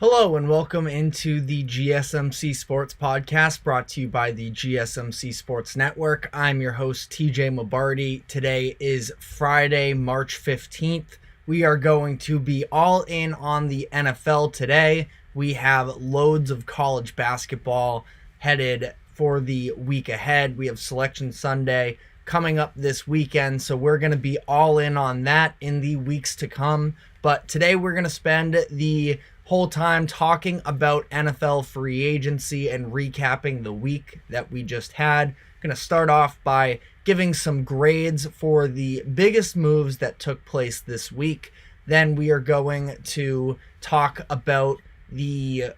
Hello and welcome into the GSMC Sports Podcast brought to you by the GSMC Sports Network. I'm your host, TJ Mabardi. Today is Friday, March 15th. We are going to be all in on the NFL today. We have loads of college basketball headed for the week ahead. We have Selection Sunday coming up this weekend, so we're going to be all in on that in the weeks to come. But today we're going to spend the whole time talking about NFL free agency and recapping the week that we just had. I'm going to start off by giving some grades for the biggest moves that took place this week. Then we are going to talk about the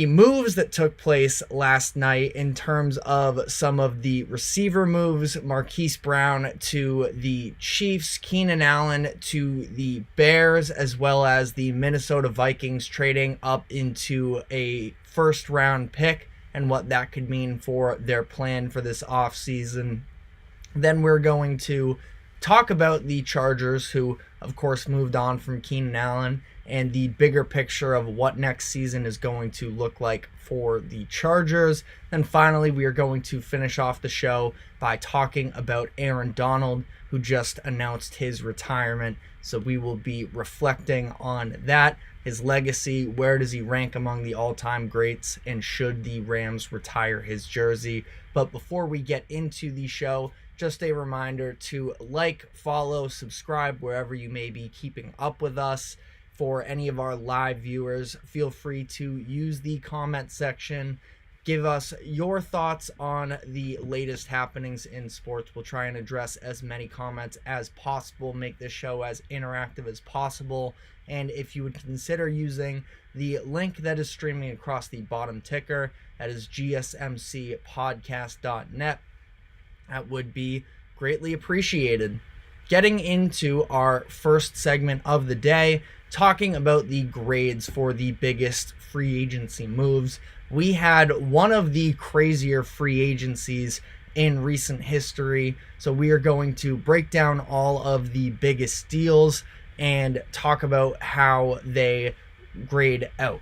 moves that took place last night in terms of some of the receiver moves. Marquise Brown to the Chiefs, Keenan Allen to the Bears, as well as the Minnesota Vikings trading up into a first-round pick and what that could mean for their plan for this offseason. Then we're going to talk about the Chargers, who, of course, moved on from Keenan Allen, and the bigger picture of what next season is going to look like for the Chargers. Then finally, we are going to finish off the show by talking about Aaron Donald, who just announced his retirement. So we will be reflecting on that, his legacy, where does he rank among the all-time greats, and should the Rams retire his jersey. But before we get into the show, just a reminder to like, follow, subscribe wherever you may be keeping up with us. For any of our live viewers, feel free to use the comment section. Give us your thoughts on the latest happenings in sports. We'll try and address as many comments as possible, make this show as interactive as possible. And if you would consider using the link that is streaming across the bottom ticker, that is gsmcpodcast.net, that would be greatly appreciated. Getting into our first segment of the day, talking about the grades for the biggest free agency moves. We had one of the crazier free agencies in recent history, so we are going to break down all of the biggest deals and talk about how they grade out.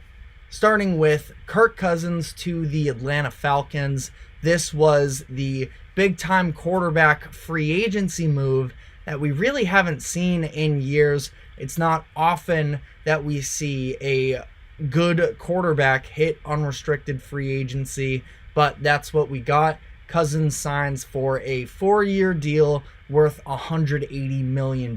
Starting with Kirk Cousins to the Atlanta Falcons. This was the big-time quarterback free agency move that we really haven't seen in years. It's not often that we see a good quarterback hit unrestricted free agency, but that's what we got. Cousins signs for a 4-year deal worth $180 million.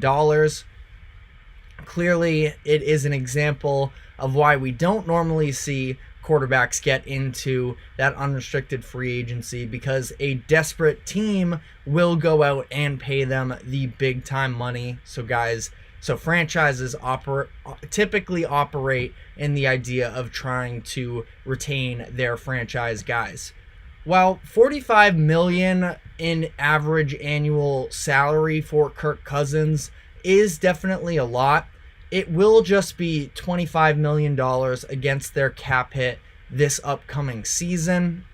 Clearly, it is an example of why we don't normally see quarterbacks get into that unrestricted free agency, because a desperate team will go out and pay them the big time money. So franchises typically operate in the idea of trying to retain their franchise guys. While $45 million in average annual salary for Kirk Cousins is definitely a lot, it will just be $25 million against their cap hit this upcoming season.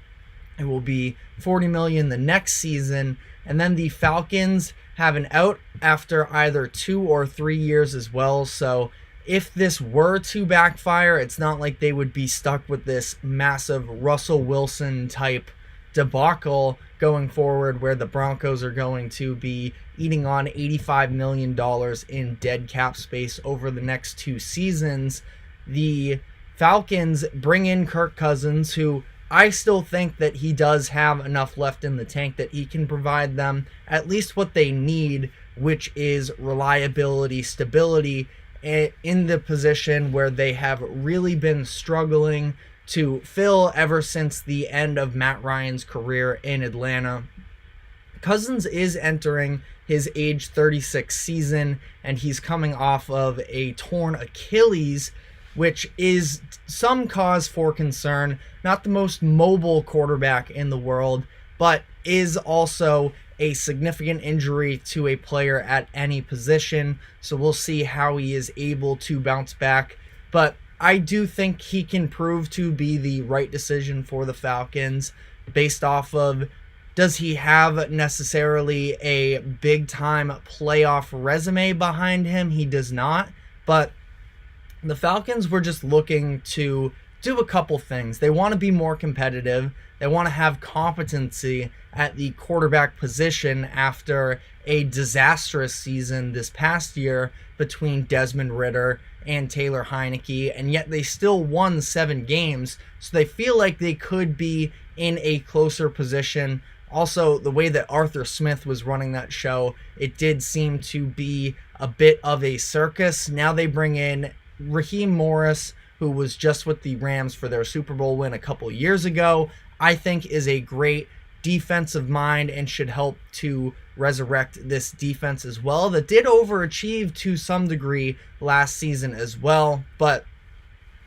It will be $40 million the next season, and then the Falcons have an out after either 2 or 3 years as well. So if this were to backfire, it's not like they would be stuck with this massive Russell Wilson type debacle going forward, where the Broncos are going to be eating on $85 million in dead cap space over the next 2 seasons. The Falcons bring in Kirk Cousins, who I still think that he does have enough left in the tank that he can provide them at least what they need, which is reliability, stability in the position where they have really been struggling to fill ever since the end of Matt Ryan's career in Atlanta. Cousins is entering his age 36 season, and he's coming off of a torn Achilles, which is some cause for concern. Not the most mobile quarterback in the world, but is also a significant injury to a player at any position. So we'll see how he is able to bounce back. But I do think he can prove to be the right decision for the Falcons based off of, does he have necessarily a big-time playoff resume behind him? He does not, but the Falcons were just looking to do a couple things. They want to be more competitive. They want to have competency at the quarterback position after a disastrous season this past year between Desmond Ridder and Taylor Heineke, and yet they still won 7 games, so they feel like they could be in a closer position. Also, the way that Arthur Smith was running that show, it did seem to be a bit of a circus. Now they bring in Raheem Morris, who was just with the Rams for their Super Bowl win a couple years ago. I think is a great defensive mind and should help to resurrect this defense as well, that did overachieve to some degree last season as well. But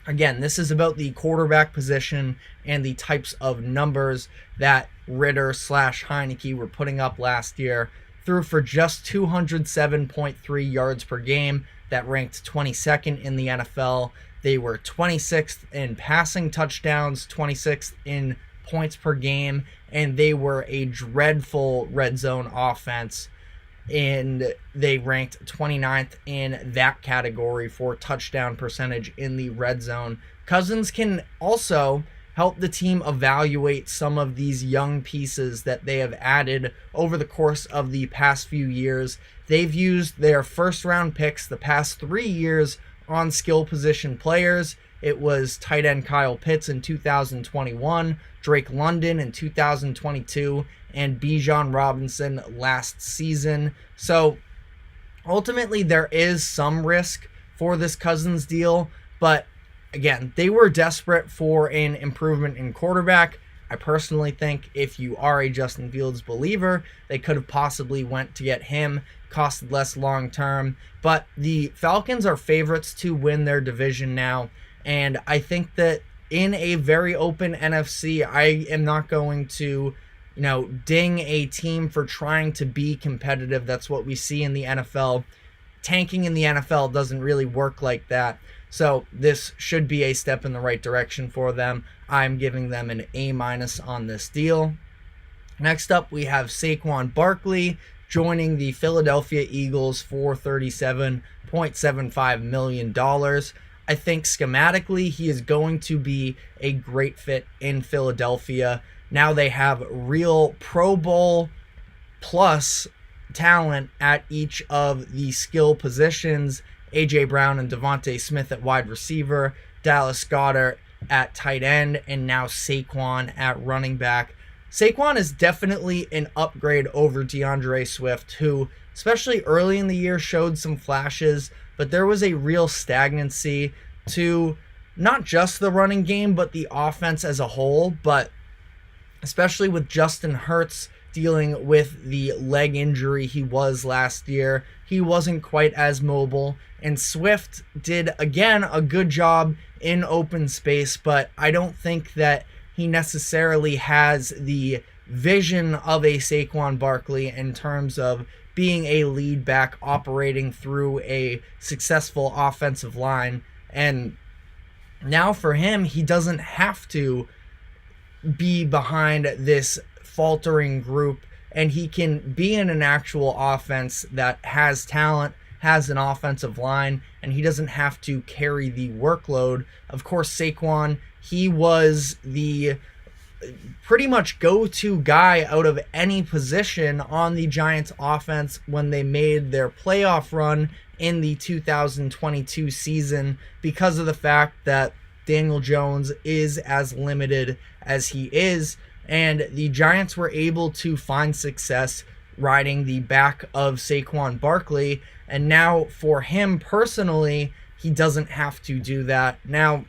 again, this is about the quarterback position and the types of numbers that Ridder / Heineke were putting up last year. Threw for just 207.3 yards per game. That ranked 22nd in the NFL. They were 26th in passing touchdowns, 26th in points per game, and they were a dreadful red zone offense, and they ranked 29th in that category for touchdown percentage in the red zone. Cousins can also help the team evaluate some of these young pieces that they have added over the course of the past few years. They've used their first-round picks the past 3 years on skill position players. It was tight end Kyle Pitts in 2021, Drake London in 2022, and Bijan Robinson last season. So ultimately there is some risk for this Cousins deal, but again, they were desperate for an improvement in quarterback. I personally think if you are a Justin Fields believer, they could have possibly went to get him, costed less long term. But the Falcons are favorites to win their division now, and I think that in a very open NFC, I am not going to, ding a team for trying to be competitive. That's what we see in the NFL. Tanking in the NFL doesn't really work like that. So this should be a step in the right direction for them. I'm giving them an A- on this deal. Next up, we have Saquon Barkley joining the Philadelphia Eagles for $37.75 million. I think schematically he is going to be a great fit in Philadelphia. Now they have real Pro Bowl plus talent at each of the skill positions. A.J. Brown and Devontae Smith at wide receiver, Dallas Goedert at tight end, and now Saquon at running back. Saquon is definitely an upgrade over DeAndre Swift, who, especially early in the year, showed some flashes, but there was a real stagnancy to not just the running game, but the offense as a whole. But especially with Justin Hurts dealing with the leg injury he was last year, he wasn't quite as mobile. And Swift did, again, a good job in open space, but I don't think that he necessarily has the vision of a Saquon Barkley in terms of being a lead back operating through a successful offensive line. And now for him, he doesn't have to be behind this faltering group, and he can be in an actual offense that has talent, has an offensive line, and he doesn't have to carry the workload. Of course, Saquon, he was the pretty much go-to guy out of any position on the Giants offense when they made their playoff run in the 2022 season, because of the fact that Daniel Jones is as limited as he is, and the Giants were able to find success riding the back of Saquon Barkley, and now for him personally, he doesn't have to do that. Now,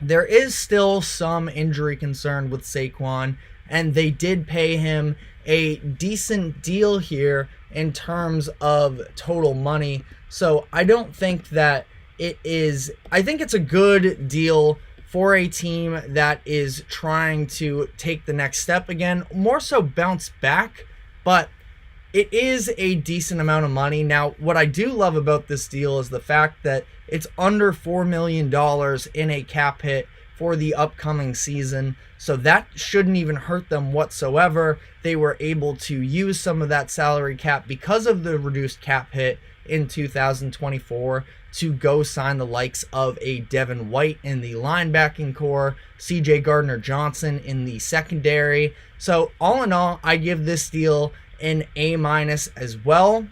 there is still some injury concern with Saquon, and they did pay him a decent deal here in terms of total money. So I don't think that it is, I think it's a good deal for a team that is trying to take the next step again, more so bounce back, but it is a decent amount of money. Now, what I do love about this deal is the fact that it's under $4 million in a cap hit for the upcoming season, so that shouldn't even hurt them whatsoever. They were able to use some of that salary cap because of the reduced cap hit in 2024 to go sign the likes of a Devin White in the linebacking core, CJ Gardner-Johnson in the secondary. So all in all, I give this deal an A- as well.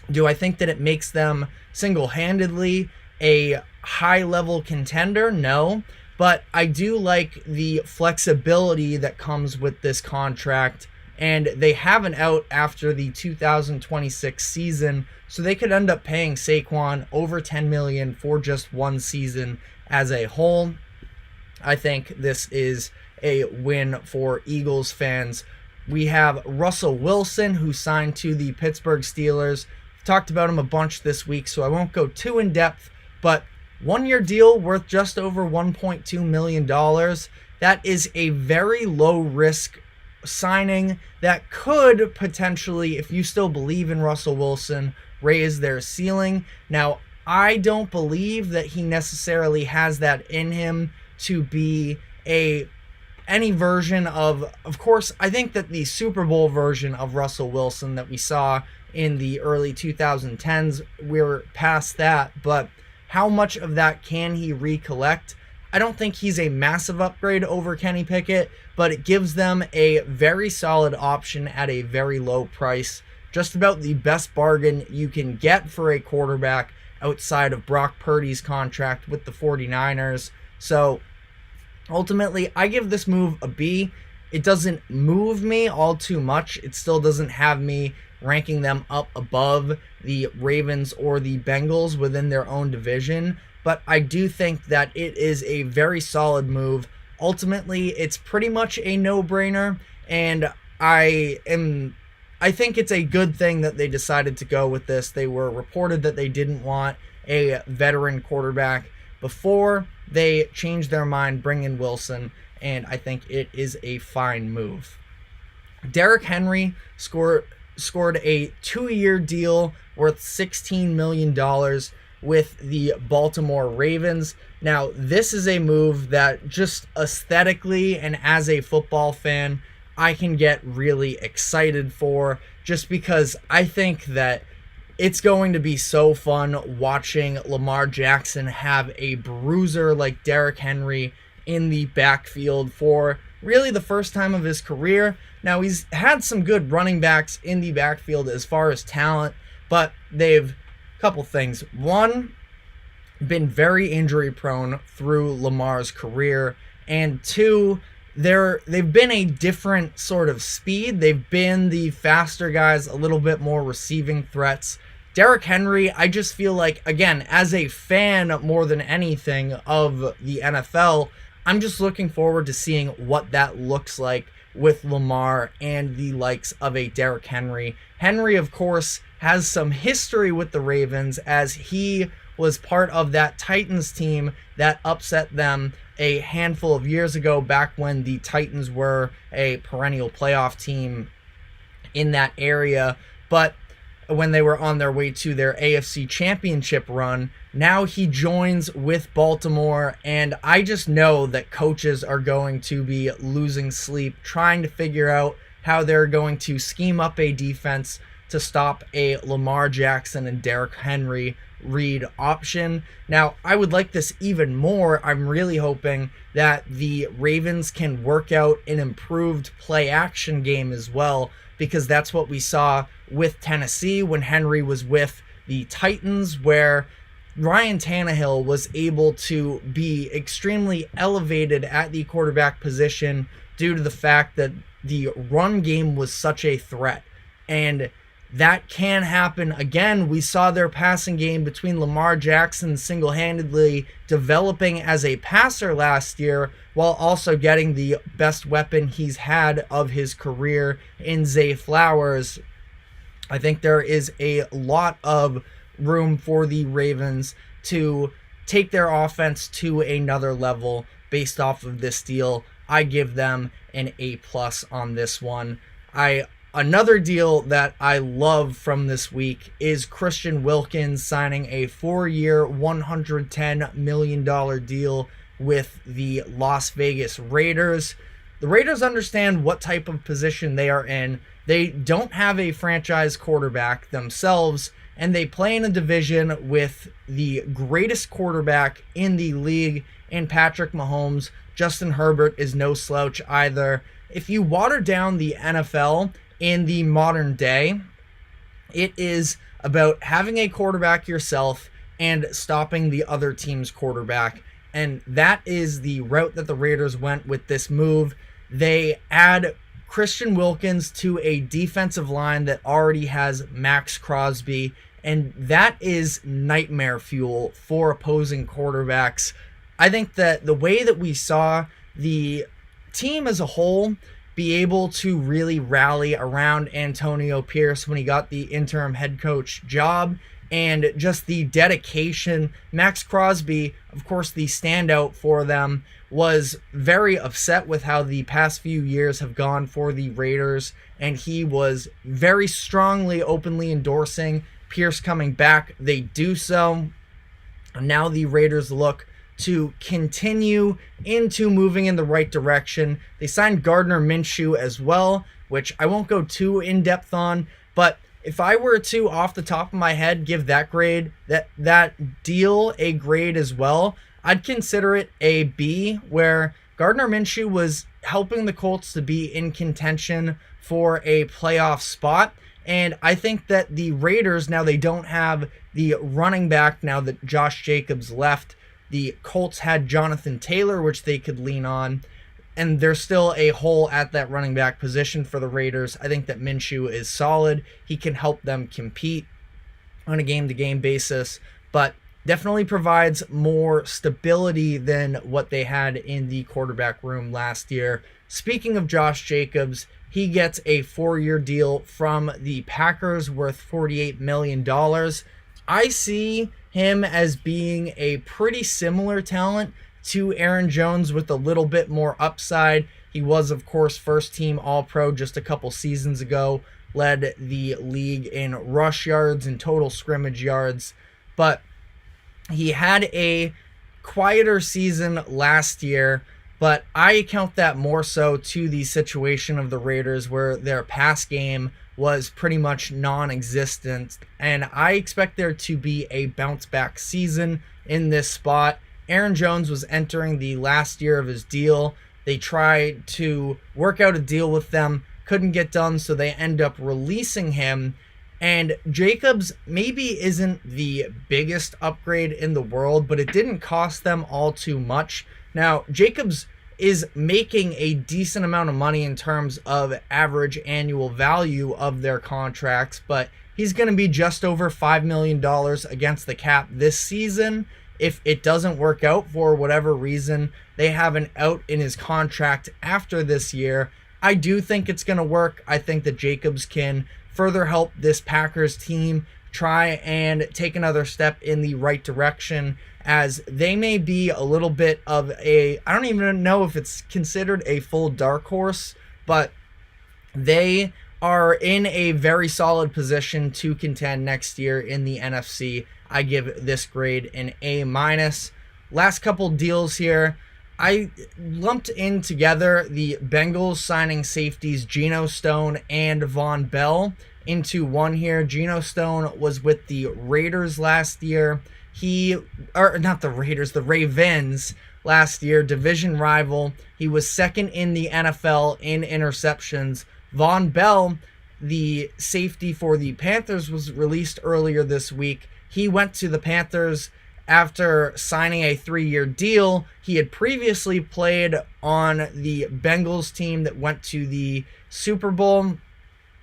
Do I think that it makes them single-handedly a high-level contender? No. But I do like the flexibility that comes with this contract, and they have an out after the 2026 season, so they could end up paying Saquon over $10 million for just one season as a whole. I think this is a win for Eagles fans. We have Russell Wilson, who signed to the Pittsburgh Steelers. I've talked about him a bunch this week, so I won't go too in depth, but one-year deal worth just over $1.2 million. That is a very low-risk signing that could potentially, if you still believe in Russell Wilson, raise their ceiling. Now, I don't believe that he necessarily has that in him to be any version of course, I think that the Super Bowl version of Russell Wilson that we saw in the early 2010s, we're past that, but how much of that can he recollect? I don't think he's a massive upgrade over Kenny Pickett, but it gives them a very solid option at a very low price. Just about the best bargain you can get for a quarterback outside of Brock Purdy's contract with the 49ers. So ultimately, I give this move a B. It doesn't move me all too much. It still doesn't have me ranking them up above the Ravens or the Bengals within their own division. But I do think that it is a very solid move. Ultimately, it's pretty much a no-brainer, and I think it's a good thing that they decided to go with this. They were reported that they didn't want a veteran quarterback before they changed their mind, bring in Wilson, and I think it is a fine move. Derrick Henry scored a 2-year deal worth $16 million with the Baltimore Ravens. Now, this is a move that just aesthetically and as a football fan, I can get really excited for, just because I think that it's going to be so fun watching Lamar Jackson have a bruiser like Derrick Henry in the backfield for really the first time of his career. Now, he's had some good running backs in the backfield as far as talent, but they've, couple things. One, been very injury prone through Lamar's career, and two, they've been a different sort of speed. They've been the faster guys, a little bit more receiving threats. Derrick Henry, I just feel like, again, as a fan more than anything of the NFL, I'm just looking forward to seeing what that looks like with Lamar and the likes of a Derrick Henry. Henry, of course, has some history with the Ravens, as he was part of that Titans team that upset them a handful of years ago, back when the Titans were a perennial playoff team in that area. But when they were on their way to their AFC championship run, now he joins with Baltimore, and I just know that coaches are going to be losing sleep trying to figure out how they're going to scheme up a defense to stop a Lamar Jackson and Derrick Henry read option. Now, I would like this even more. I'm really hoping that the Ravens can work out an improved play action game as well, because that's what we saw with Tennessee when Henry was with the Titans, where Ryan Tannehill was able to be extremely elevated at the quarterback position due to the fact that the run game was such a threat. And that can happen again. We saw their passing game between Lamar Jackson single-handedly developing as a passer last year, while also getting the best weapon he's had of his career in Zay Flowers. I think there is a lot of room for the Ravens to take their offense to another level based off of this deal. I give them an A+ on this one. Another deal that I love from this week is Christian Wilkins signing a 4-year, $110 million deal with the Las Vegas Raiders. The Raiders understand what type of position they are in. They don't have a franchise quarterback themselves, and they play in a division with the greatest quarterback in the league in Patrick Mahomes. Justin Herbert is no slouch either. If you water down the NFL in the modern day, it is about having a quarterback yourself and stopping the other team's quarterback. And that is the route that the Raiders went with this move. They add Christian Wilkins to a defensive line that already has Max Crosby, and that is nightmare fuel for opposing quarterbacks. I think that the way that we saw the team as a whole be able to really rally around Antonio Pierce when he got the interim head coach job, and just the dedication. Max Crosby, of course, the standout for them, was very upset with how the past few years have gone for the Raiders, and he was very strongly, openly endorsing Pierce coming back. They do so. Now the Raiders look to continue into moving in the right direction. They signed Gardner Minshew as well, which I won't go too in-depth on, but if I were to, off the top of my head, give that grade, that deal a grade as well, I'd consider it a B, where Gardner Minshew was helping the Colts to be in contention for a playoff spot. And I think that the Raiders, now they don't have the running back now that Josh Jacobs left. The Colts had Jonathan Taylor, which they could lean on. And there's still a hole at that running back position for the Raiders. I think that Minshew is solid. He can help them compete on a game-to-game basis, but definitely provides more stability than what they had in the quarterback room last year. Speaking of Josh Jacobs, he gets a 4-year deal from the Packers worth $48 million. I see him as being a pretty similar talent to Aaron Jones with a little bit more upside. He was, of course, first-team All-Pro just a couple seasons ago, led the league in rush yards and total scrimmage yards, but he had a quieter season last year, but I account that more so to the situation of the Raiders where their pass game was pretty much non-existent, and I expect there to be a bounce-back season in this spot. Aaron Jones was entering the last year of his deal. They tried to work out a deal with them, couldn't get done, so they end up releasing him. And Jacobs maybe isn't the biggest upgrade in the world, but it didn't cost them all too much. Now, Jacobs is making a decent amount of money in terms of average annual value of their contracts, but he's going to be just over $5 million against the cap this season. If it doesn't work out for whatever reason, they have an out in his contract after this year. I do think it's going to work. I think that Jacobs can further help this Packers team try and take another step in the right direction, as they may be a little bit of a, I don't even know if it's considered a full dark horse, but they are in a very solid position to contend next year in the NFC. I give this grade an A-. Last couple deals here. I lumped in together the Bengals signing safeties Geno Stone and Von Bell into one here. Geno Stone was with the Raiders last year. The Ravens last year, division rival. He was second in the NFL in interceptions. Von Bell, the safety for the Panthers, was released earlier this week. He went to the Panthers after signing a 3-year deal. He had previously played on the Bengals team that went to the Super Bowl.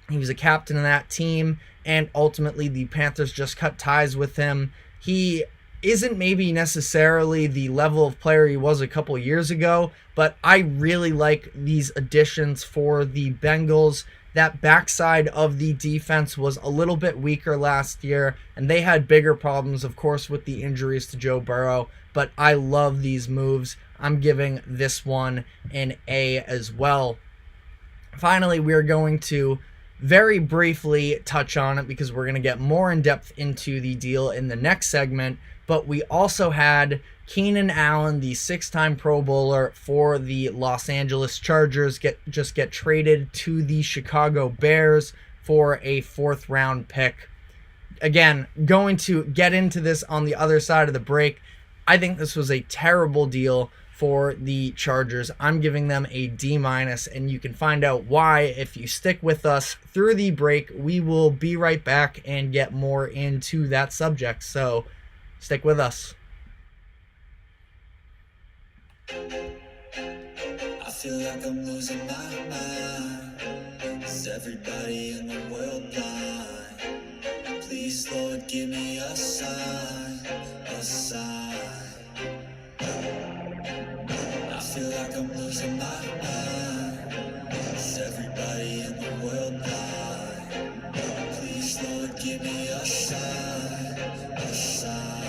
He was a captain of that team, and ultimately the Panthers just cut ties with him. He isn't maybe necessarily the level of player he was a couple years ago, but I really like these additions for the Bengals. That backside of the defense was a little bit weaker last year, and they had bigger problems, of course, with the injuries to Joe Burrow, but I love these moves. I'm giving this one an A as well. Finally, we're going to very briefly touch on it because we're going to get more in depth into the deal in the next segment, but we also had Keenan Allen, the 6-time Pro Bowler for the Los Angeles Chargers, get traded to the Chicago Bears for a 4th round pick. again, going to get into this on the other side of the break. I think this was a terrible deal for the Chargers. I'm giving them a D-, and you can find out why if you stick with us through the break. We will be right back and get more into that subject, so stick with us. I feel like I'm losing my mind. Is everybody in the world blind? Please, Lord, give me a sign, a sign. I feel like I'm losing my mind. Is everybody in the world blind? Please, Lord, give me a sign, a sign.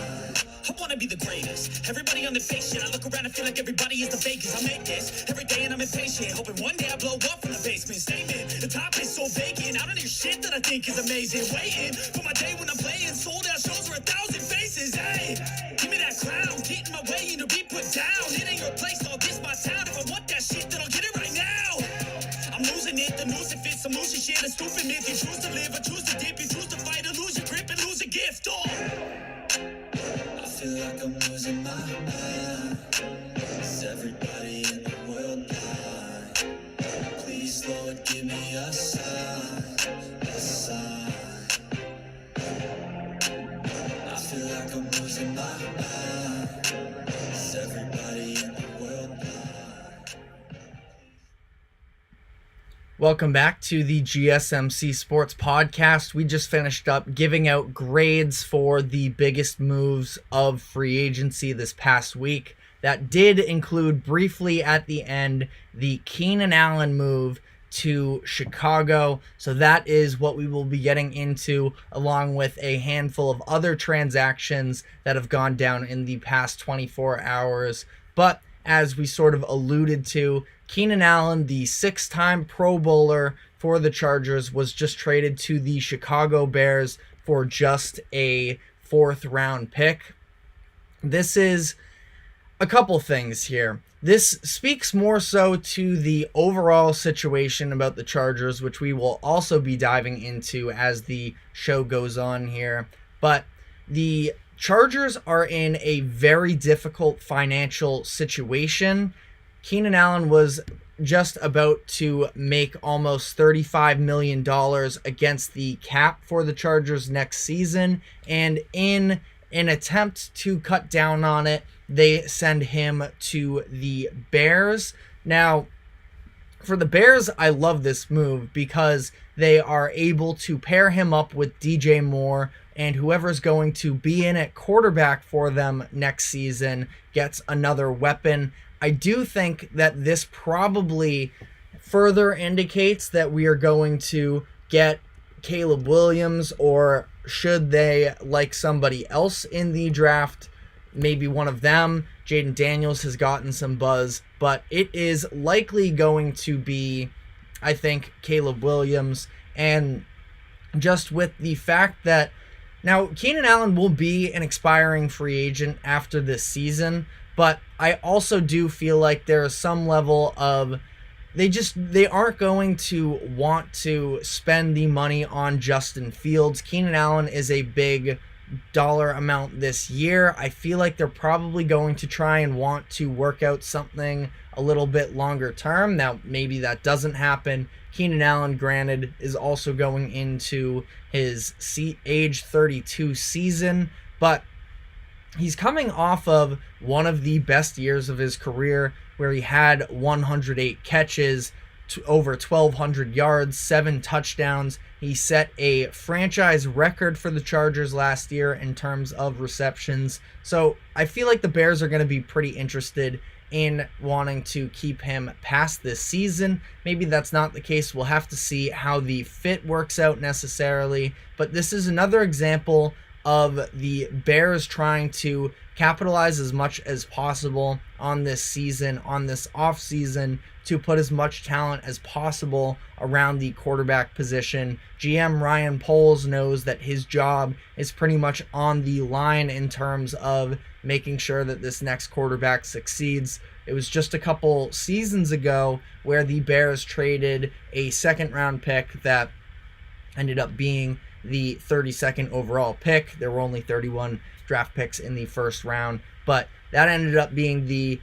I wanna be the greatest. Everybody on the fake shit. I look around and feel like everybody is the fakest. I make this every day and I'm impatient. Hoping one day I blow up from the basement. Statement, the top is so vacant. I don't hear shit that I think is amazing. Waiting for my day when I'm playing. Sold out shows for 1,000 faces. Hey, give me that crown. Get in my way and to be put down. It ain't your place, all this my town. If I want that shit, then I'll get it right now. I'm losing it, the noose it fits. I'm losing shit, a stupid myth. You choose to live or choose to dip. You choose to fight or lose your grip and lose a gift. Oh. I feel like I'm losing my mind. Is everybody in the world blind? Please, Lord, give me a sign, a sign. I feel like I'm losing my mind. Is everybody in the world blind? Welcome back to the GSMC Sports Podcast. We just finished up giving out grades for the biggest moves of free agency this past week. That did include briefly at the end the Keenan Allen move to Chicago. So that is what we will be getting into, along with a handful of other transactions that have gone down in the past 24 hours. But as we sort of alluded to, Keenan Allen, the 6-time Pro Bowler for the Chargers, was just traded to the Chicago Bears for just a 4th-round pick. This is a couple things here. This speaks more so to the overall situation about the Chargers, which we will also be diving into as the show goes on here. But the Chargers are in a very difficult financial situation. Keenan Allen was just about to make almost $35 million against the cap for the Chargers next season, and in an attempt to cut down on it, they send him to the Bears. Now, for the Bears, I love this move because they are able to pair him up with DJ Moore, and whoever's going to be in at quarterback for them next season gets another weapon. I do think that this probably further indicates that we are going to get Caleb Williams, or should they like somebody else in the draft, maybe one of them. Jaden Daniels has gotten some buzz, but it is likely going to be, I think, Caleb Williams. And just with the fact that now Keenan Allen will be an expiring free agent after this season, but I also do feel like there is some level of they aren't going to want to spend the money on Justin Fields. Keenan Allen is a big dollar amount this year. I feel like they're probably going to try and want to work out something a little bit longer term. Now, maybe that doesn't happen. Keenan Allen, granted, is also going into his age 32 season, but he's coming off of one of the best years of his career, where he had 108 catches, to over 1,200 yards, 7 touchdowns. He set a franchise record for the Chargers last year in terms of receptions. So I feel like the Bears are going to be pretty interested in wanting to keep him past this season. Maybe that's not the case. We'll have to see how the fit works out necessarily. But this is another example of the Bears trying to capitalize as much as possible on this season, on this offseason, to put as much talent as possible around the quarterback position. GM Ryan Poles knows that his job is pretty much on the line in terms of making sure that this next quarterback succeeds. It was just a couple seasons ago where the Bears traded a 2nd-round pick that ended up being the 32nd overall pick. There were only 31 draft picks in the first round, but that ended up being the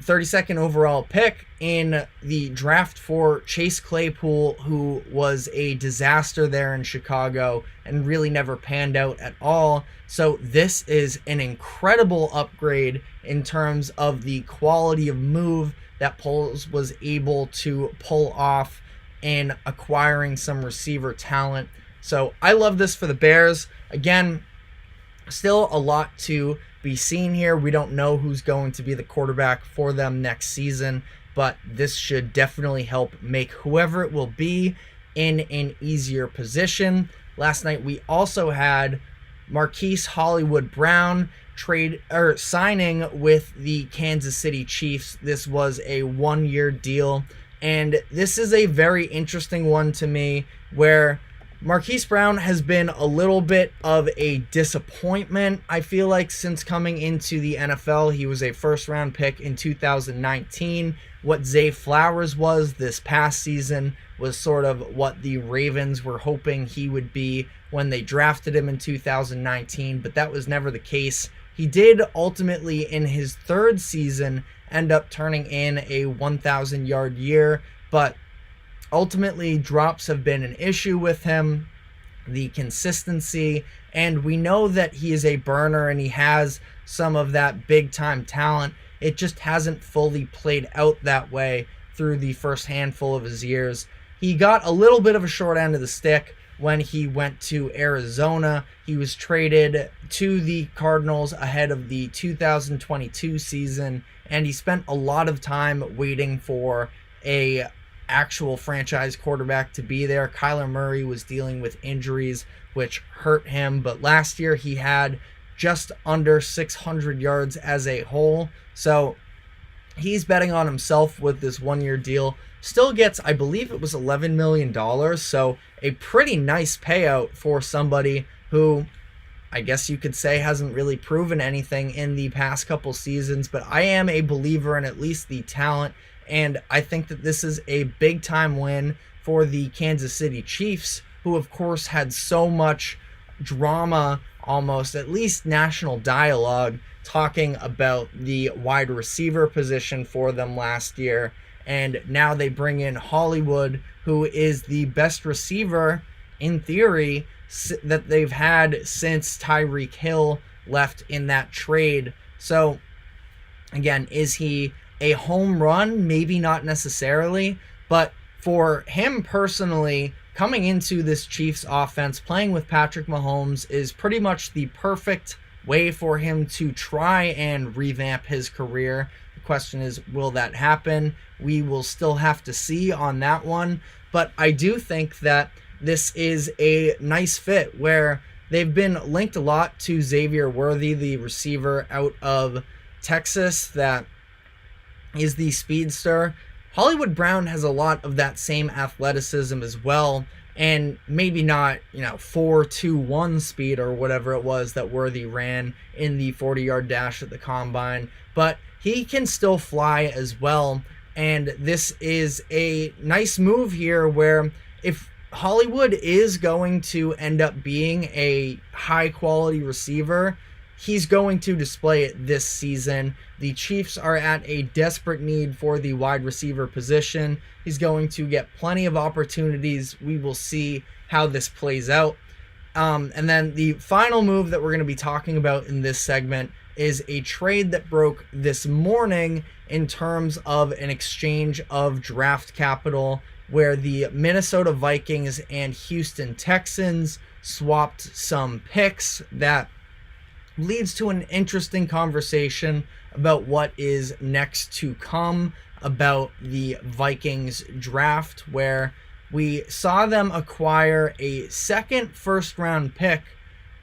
32nd overall pick in the draft for Chase Claypool, who was a disaster there in Chicago and really never panned out at all. So this is an incredible upgrade in terms of the quality of move that Poles was able to pull off in acquiring some receiver talent. So I love this for the Bears. Again, still a lot to be seen here. We don't know who's going to be the quarterback for them next season, but this should definitely help make whoever it will be in an easier position. Last night we also had Marquise Hollywood Brown signing with the Kansas City Chiefs. This was a 1-year deal, and this is a very interesting one to me, where Marquise Brown has been a little bit of a disappointment, I feel like, since coming into the NFL. He was a first-round pick in 2019. What Zay Flowers was this past season was sort of what the Ravens were hoping he would be when they drafted him in 2019, but that was never the case. He did ultimately, in his third season, end up turning in a 1,000-yard year, but ultimately drops have been an issue with him, the consistency, and we know that he is a burner and he has some of that big-time talent. It just hasn't fully played out that way through the first handful of his years. He got a little bit of a short end of the stick when he went to Arizona. He was traded to the Cardinals ahead of the 2022 season, and he spent a lot of time waiting for a actual franchise quarterback to be there. Kyler Murray was dealing with injuries, which hurt him, but last year he had just under 600 yards as a whole, so he's betting on himself with this 1-year deal. Still gets, I believe it was $11 million, so a pretty nice payout for somebody who, I guess you could say, hasn't really proven anything in the past couple seasons, but I am a believer in at least the talent, and I think that this is a big-time win for the Kansas City Chiefs, who of course had so much drama, almost at least national dialogue, talking about the wide receiver position for them last year. And now they bring in Hollywood, who is the best receiver, in theory, that they've had since Tyreek Hill left in that trade. So, again, is he a home run? Maybe not necessarily. But for him personally, coming into this Chiefs offense, playing with Patrick Mahomes is pretty much the perfect way for him to try and revamp his career. The question is, will that happen? We will still have to see on that one, but I do think that this is a nice fit where they've been linked a lot to Xavier Worthy, the receiver out of Texas that is the speedster. Hollywood Brown has a lot of that same athleticism as well, and maybe not, 4.21 speed or whatever it was that Worthy ran in the 40-yard dash at the combine, but he can still fly as well. And this is a nice move here where if Hollywood is going to end up being a high-quality receiver, he's going to display it this season. The Chiefs are at a desperate need for the wide receiver position. He's going to get plenty of opportunities. We will see how this plays out. And then the final move that we're going to be talking about in this segment is a trade that broke this morning in terms of an exchange of draft capital, where the Minnesota Vikings and Houston Texans swapped some picks. That leads to an interesting conversation about what is next to come about the Vikings draft, where we saw them acquire a second first-round pick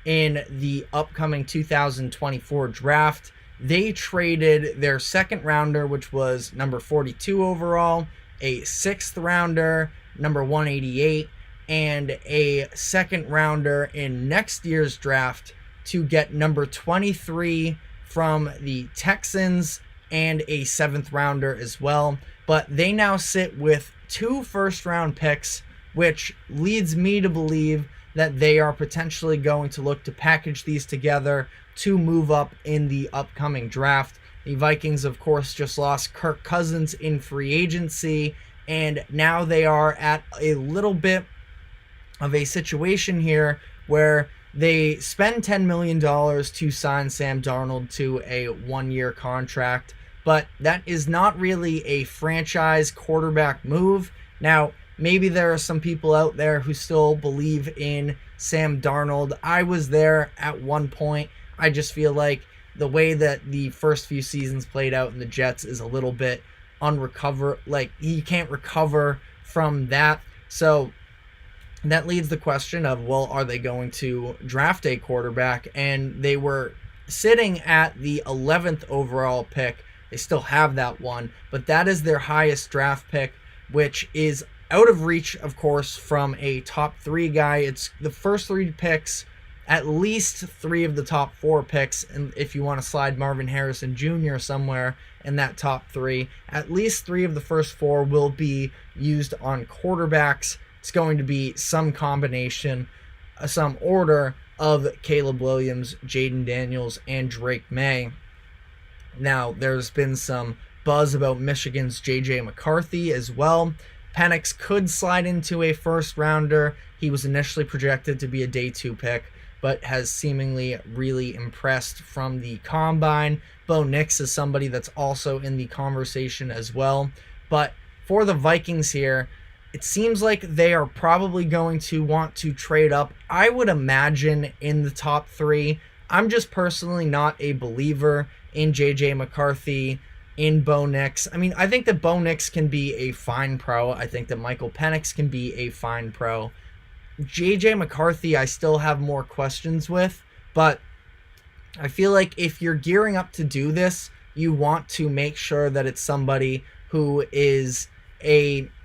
in the upcoming 2024 draft. They traded their second rounder, which was number 42 overall, a sixth rounder, number 188, and a second rounder in next year's draft to get number 23 from the Texans and a seventh rounder as well. But they now sit with 2 first-round picks, which leads me to believe that they are potentially going to look to package these together to move up in the upcoming draft. The Vikings, of course, just lost Kirk Cousins in free agency, and now they are at a little bit of a situation here where they spend $10 million to sign Sam Darnold to a 1-year contract, but that is not really a franchise quarterback move. Now, maybe there are some people out there who still believe in Sam Darnold. I was there at one point. I just feel like the way that the first few seasons played out in the Jets is a little bit like he can't recover from that. So that leads the question of, well, are they going to draft a quarterback? And they were sitting at the 11th overall pick. They still have that one, but that is their highest draft pick, which is out of reach, of course, from a top 3 guy. It's the first 3 picks, at least 3 of the top 4 picks, and if you want to slide Marvin Harrison Jr. somewhere in that top 3, at least 3 of the first 4 will be used on quarterbacks. It's going to be some combination, some order of Caleb Williams, Jaden Daniels, and Drake May. Now, there's been some buzz about Michigan's J.J. McCarthy as well. Penix could slide into a first rounder. He was initially projected to be a day 2 pick, but has seemingly really impressed from the combine. Bo Nix is somebody that's also in the conversation as well. But for the Vikings here, it seems like they are probably going to want to trade up, I would imagine, in the top 3. I'm just personally not a believer in J.J. McCarthy, in Bo Nix. I mean, I think that Bo Nix can be a fine pro. I think that Michael Penix can be a fine pro. J.J. McCarthy, I still have more questions with, but I feel like if you're gearing up to do this, you want to make sure that it's somebody who is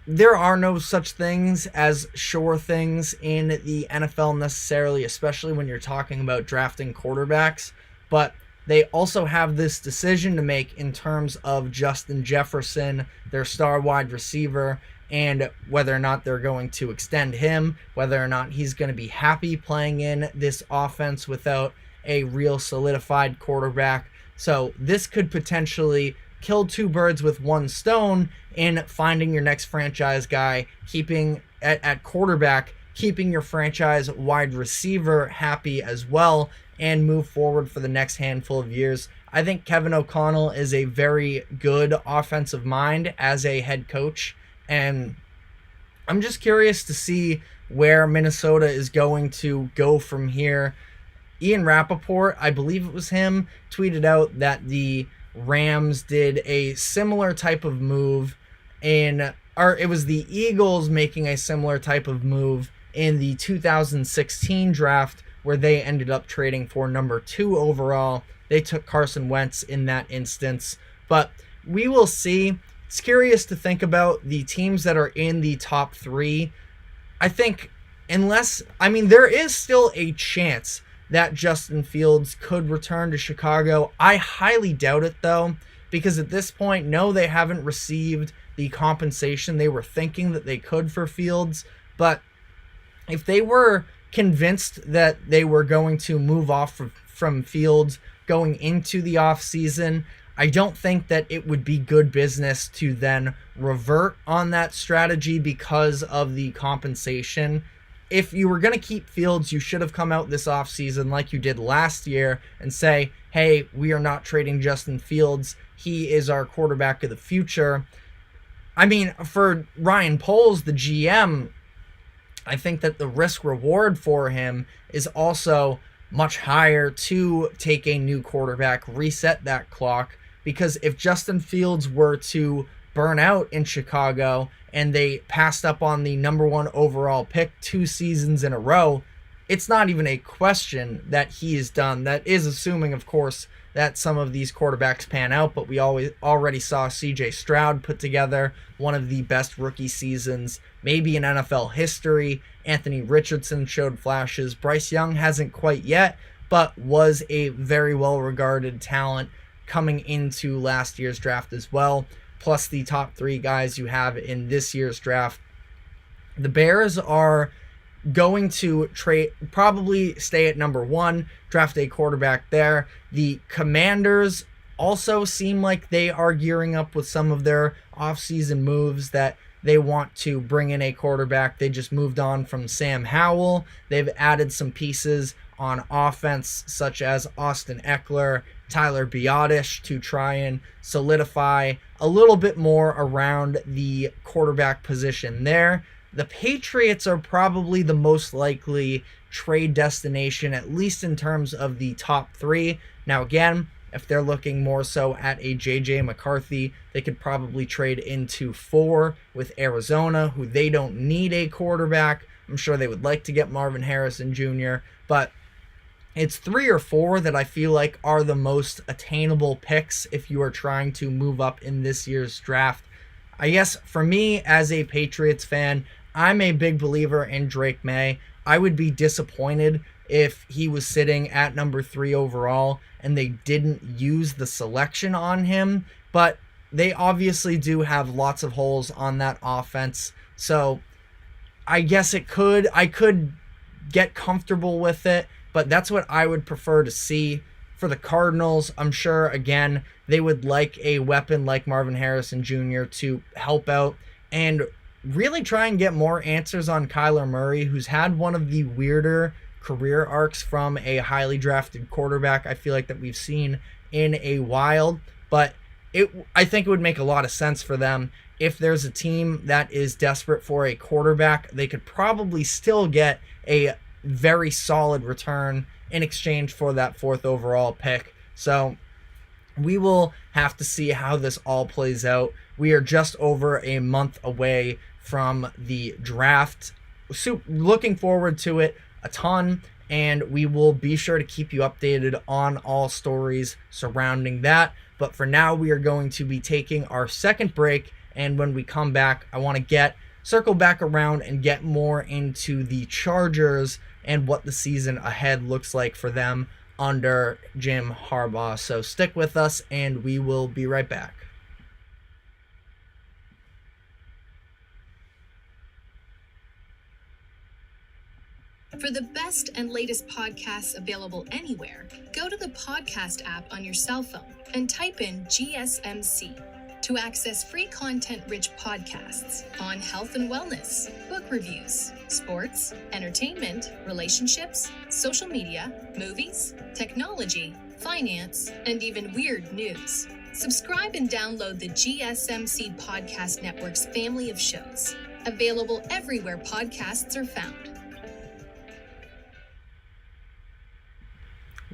there are no such things as sure things in the NFL necessarily, especially when you're talking about drafting quarterbacks, but they also have this decision to make in terms of Justin Jefferson, their star wide receiver, and whether or not they're going to extend him, whether or not he's going to be happy playing in this offense without a real solidified quarterback. So this could potentially kill 2 birds with 1 stone in finding your next franchise guy, keeping at quarterback, keeping your franchise wide receiver happy as well, and move forward for the next handful of years. I think Kevin O'Connell is a very good offensive mind as a head coach, and I'm just curious to see where Minnesota is going to go from here. Ian Rappaport, I believe it was him, tweeted out that the Rams did a similar type of move or it was the Eagles making a similar type of move in the 2016 draft, where they ended up trading for number 2 overall. They took Carson Wentz in that instance, but we will see. It's curious to think about the teams that are in the top 3. I think there is still a chance that Justin Fields could return to Chicago. I highly doubt it, though, because at this point, no, they haven't received the compensation they were thinking that they could for Fields. But if they were convinced that they were going to move off from Fields going into the offseason, I don't think that it would be good business to then revert on that strategy because of the compensation. If you were going to keep Fields, you should have come out this offseason like you did last year and say, hey, we are not trading Justin Fields. He is our quarterback of the future. I mean, for Ryan Poles, the GM, I think that the risk reward for him is also much higher to take a new quarterback, reset that clock, because if Justin Fields were to burn out in Chicago and they passed up on the number 1 overall pick 2 seasons in a row, it's not even a question that he is done. That is assuming, of course, that some of these quarterbacks pan out, but we already saw C.J. Stroud put together one of the best rookie seasons maybe in NFL history. Anthony Richardson showed flashes. Bryce Young hasn't quite yet, but was a very well-regarded talent coming into last year's draft as well, plus the top 3 guys you have in this year's draft. The Bears are going to probably stay at number 1, draft a quarterback there. The Commanders also seem like they are gearing up with some of their offseason moves that they want to bring in a quarterback. They just moved on from Sam Howell. They've added some pieces on offense, such as Austin Eckler, Tyler Biadasz, to try and solidify a little bit more around the quarterback position there. The Patriots are probably the most likely trade destination, at least in terms of the top 3. Now, again, if they're looking more so at a J.J. McCarthy, they could probably trade into 4 with Arizona, who they don't need a quarterback. I'm sure they would like to get Marvin Harrison Jr., but it's 3 or 4 that I feel like are the most attainable picks if you are trying to move up in this year's draft. I guess for me, as a Patriots fan, I'm a big believer in Drake May. I would be disappointed if he was sitting at number 3 overall and they didn't use the selection on him, but they obviously do have lots of holes on that offense. So I guess I could get comfortable with it, but that's what I would prefer to see. For the Cardinals, I'm sure, again, they would like a weapon like Marvin Harrison Jr. to help out and really try and get more answers on Kyler Murray, who's had one of the weirder career arcs from a highly drafted quarterback I feel like that we've seen in a while. But I think it would make a lot of sense for them. If there's a team that is desperate for a quarterback, they could probably still get a very solid return in exchange for that 4th overall pick. So we will have to see how this all plays out. We are just over a month away from the draft. So looking forward to it a ton, and we will be sure to keep you updated on all stories surrounding that. But for now, we are going to be taking our second break, and when we come back, I want to circle back around and get more into the Chargers and what the season ahead looks like for them under Jim Harbaugh. So stick with us, and we will be right back. For the best and latest podcasts available anywhere, go to the podcast app on your cell phone and type in GSMC to access free content-rich podcasts on health and wellness, book reviews, sports, entertainment, relationships, social media, movies, technology, finance, and even weird news. Subscribe and download the GSMC Podcast Network's family of shows, available everywhere podcasts are found.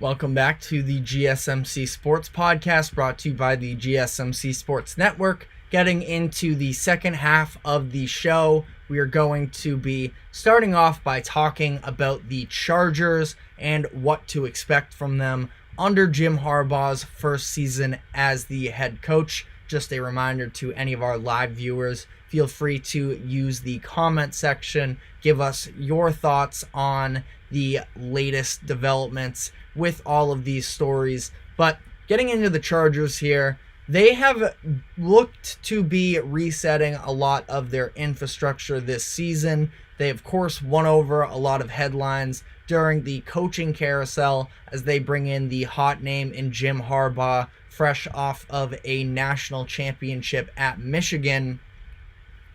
Welcome back to the GSMC Sports Podcast, brought to you by the GSMC Sports Network. Getting into the second half of the show, we are going to be starting off by talking about the Chargers and what to expect from them under Jim Harbaugh's first season as the head coach. Just a reminder to any of our live viewers, feel free to use the comment section, give us your thoughts on the latest developments with all of these stories. But getting into the Chargers here, they have looked to be resetting a lot of their infrastructure this season. They, of course, won over a lot of headlines during the coaching carousel as they bring in the hot name in Jim Harbaugh, fresh off of a national championship at Michigan.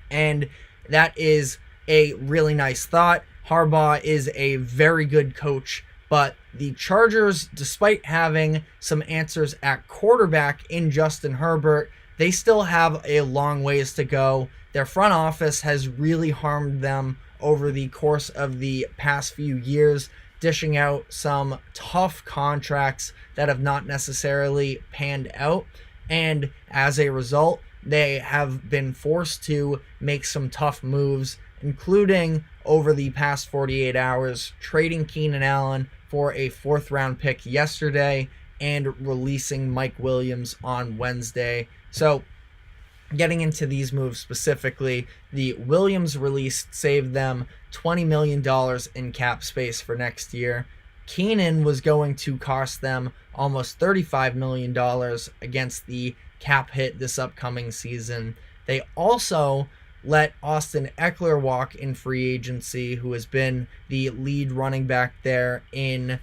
And that is a really nice thought. Harbaugh is a very good coach, but the Chargers, despite having some answers at quarterback in Justin Herbert, they still have a long ways to go. Their front office has really harmed them over the course of the past few years, dishing out some tough contracts that have not necessarily panned out. And as a result, they have been forced to make some tough moves, including over the past 48 hours, trading Keenan Allen for a 4th-round pick yesterday and releasing Mike Williams on Wednesday. So getting into these moves specifically, the Williams release saved them $20 million in cap space for next year. Keenan was going to cost them almost $35 million against the cap hit this upcoming season. They also let Austin Eckler walk in free agency, who has been the lead running back there in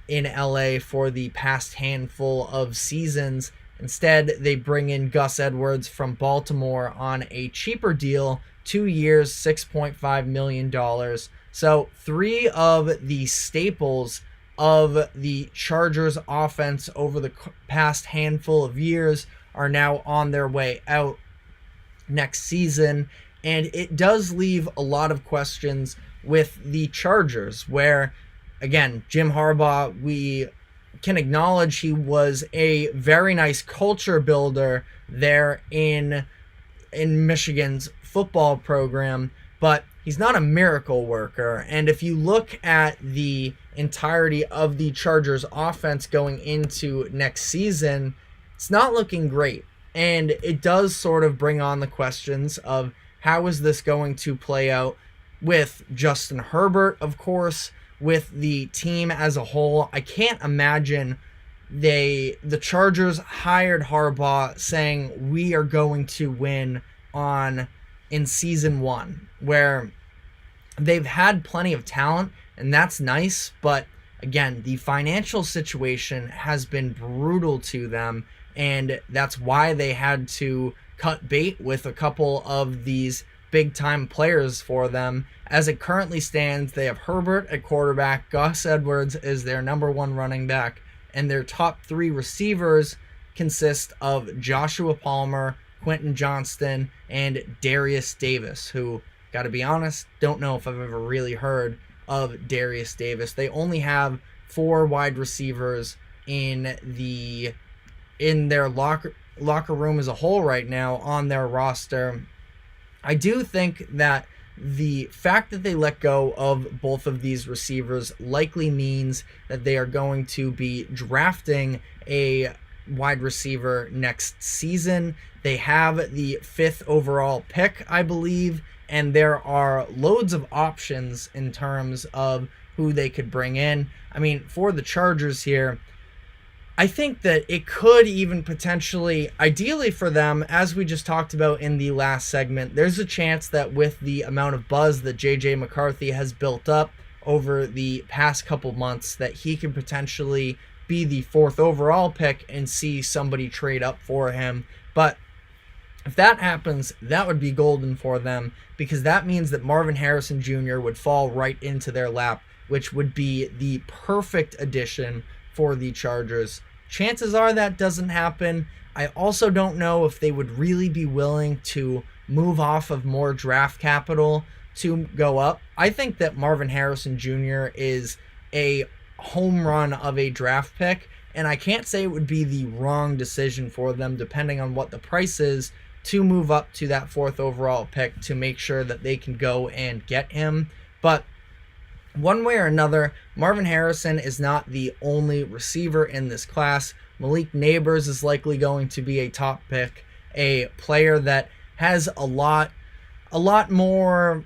LA for the past handful of seasons. Instead, they bring in Gus Edwards from Baltimore on a cheaper deal, 2 years, $6.5 million. So 3 of the staples of the Chargers offense over the past handful of years are now on their way out next season. And it does leave a lot of questions with the Chargers, where, again, Jim Harbaugh, we can acknowledge he was a very nice culture builder there in Michigan's football program, but he's not a miracle worker. And if you look at the entirety of the Chargers offense going into next season, it's not looking great. And it does sort of bring on the questions of how is this going to play out with Justin Herbert, of course, with the team as a whole. I can't imagine the Chargers hired Harbaugh saying we are going to win in season 1, where they've had plenty of talent, and that's nice, but again, the financial situation has been brutal to them, and that's why they had to cut bait with a couple of these big-time players for them. As it currently stands, they have Herbert at quarterback, Gus Edwards is their number 1 running back, and their top 3 receivers consist of Joshua Palmer, Quentin Johnston, and Darius Davis, who, gotta be honest, don't know if I've ever really heard of Darius Davis. They only have 4 wide receivers in their locker room as a whole right now on their roster. I do think that the fact that they let go of both of these receivers likely means that they are going to be drafting a wide receiver next season. They have the 5th overall pick, I believe, and there are loads of options in terms of who they could bring in. I mean, for the Chargers here, I think that it could even potentially, ideally for them, as we just talked about in the last segment, there's a chance that with the amount of buzz that J.J. McCarthy has built up over the past couple months, that he could potentially be the 4th overall pick and see somebody trade up for him. But if that happens, that would be golden for them, because that means that Marvin Harrison Jr. would fall right into their lap, which would be the perfect addition for the Chargers. Chances are that doesn't happen. I also don't know if they would really be willing to move off of more draft capital to go up. I think that Marvin Harrison Jr. is a home run of a draft pick, and I can't say it would be the wrong decision for them, depending on what the price is, to move up to that 4th overall pick to make sure that they can go and get him. But one way or another, Marvin Harrison is not the only receiver in this class. Malik Neighbors is likely going to be a top pick, a player that has a lot more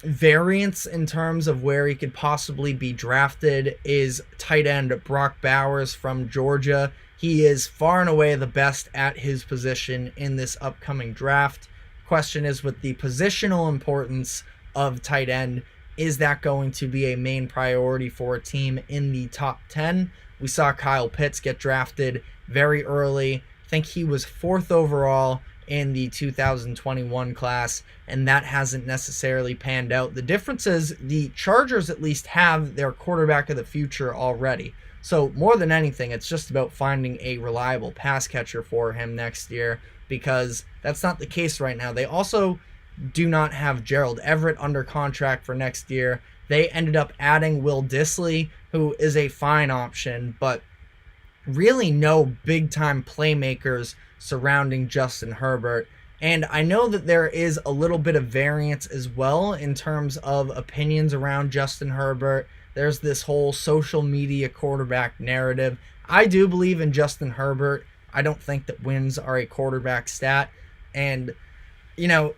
variance in terms of where he could possibly be drafted. Is tight end Brock Bowers from Georgia. He is far and away the best at his position in this upcoming draft. Question is, with the positional importance of tight end, is that going to be a main priority for a team in the top 10? We saw Kyle Pitts get drafted very early. I think he was 4th overall in the 2021 class, and that hasn't necessarily panned out. The difference is the Chargers at least have their quarterback of the future already. So more than anything, it's just about finding a reliable pass catcher for him next year, because that's not the case right now. They also do not have Gerald Everett under contract for next year. They ended up adding Will Dissly, who is a fine option, but really no big-time playmakers surrounding Justin Herbert. And I know that there is a little bit of variance as well in terms of opinions around Justin Herbert. There's this whole social media quarterback narrative. I do believe in Justin Herbert. I don't think that wins are a quarterback stat. And, you know,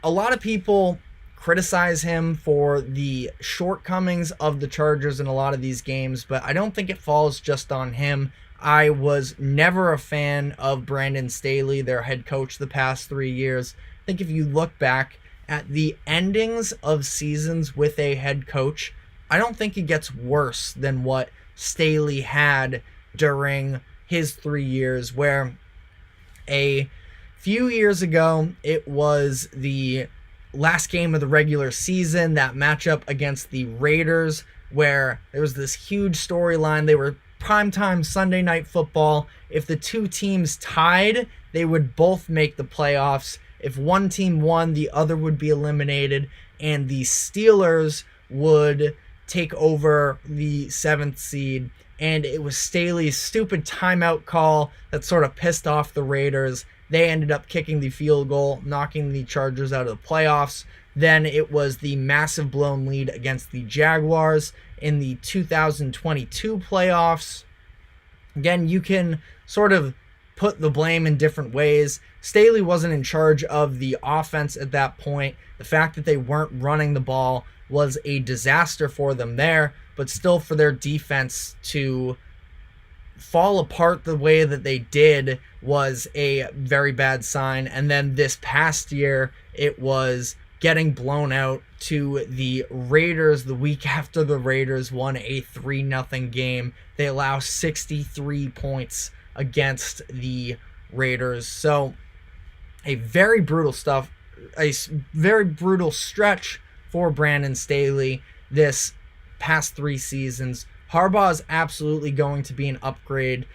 a lot of people criticize him for the shortcomings of the Chargers in a lot of these games, but I don't think it falls just on him. I was never a fan of Brandon Staley, their head coach the past 3 years. I think if you look back at the endings of seasons with a head coach, I don't think it gets worse than what Staley had during his 3 years, where a few years ago, it was the last game of the regular season, that matchup against the Raiders, where there was this huge storyline. They were primetime Sunday night football. If the two teams tied, they would both make the playoffs. If one team won, the other would be eliminated, and the Steelers would take over the 7th seed. And it was Staley's stupid timeout call that sort of pissed off the Raiders. They ended up kicking the field goal, knocking the Chargers out of the playoffs. Then it was the massive blown lead against the Jaguars in the 2022 playoffs. Again, you can sort of put the blame in different ways. Staley wasn't in charge of the offense at that point. The fact that they weren't running the ball was a disaster for them there, but still for their defense to fall apart the way that they did was a very bad sign. And then this past year, it was getting blown out to the Raiders the week after the Raiders won a 3-0 game. They allow 63 points against the Raiders. So a very brutal stretch for Brandon Staley this past 3 seasons. Harbaugh is absolutely going to be an upgrade.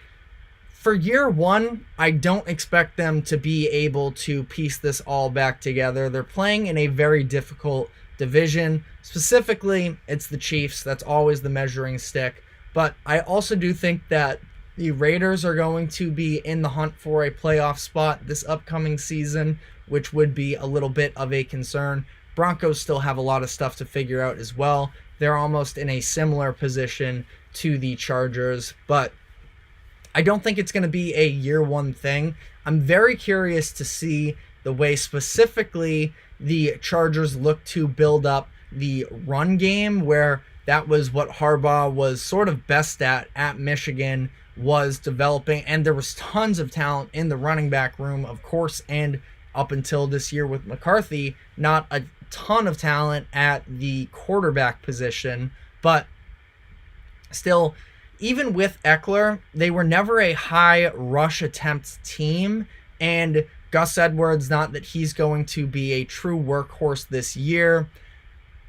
For year one, I don't expect them to be able to piece this all back together. They're playing in a very difficult division. Specifically, it's the Chiefs. That's always the measuring stick. But I also do think that the Raiders are going to be in the hunt for a playoff spot this upcoming season, which would be a little bit of a concern. Broncos still have a lot of stuff to figure out as well. They're almost in a similar position to the Chargers, but I don't think it's going to be a year one thing. I'm very curious to see the way specifically the Chargers look to build up the run game, where that was what Harbaugh was sort of best at Michigan, was developing, and there was tons of talent in the running back room, of course, and up until this year with McCarthy, not a ton of talent at the quarterback position, but still, even with Eckler, they were never a high rush attempt team, and Gus Edwards, not that he's going to be a true workhorse this year.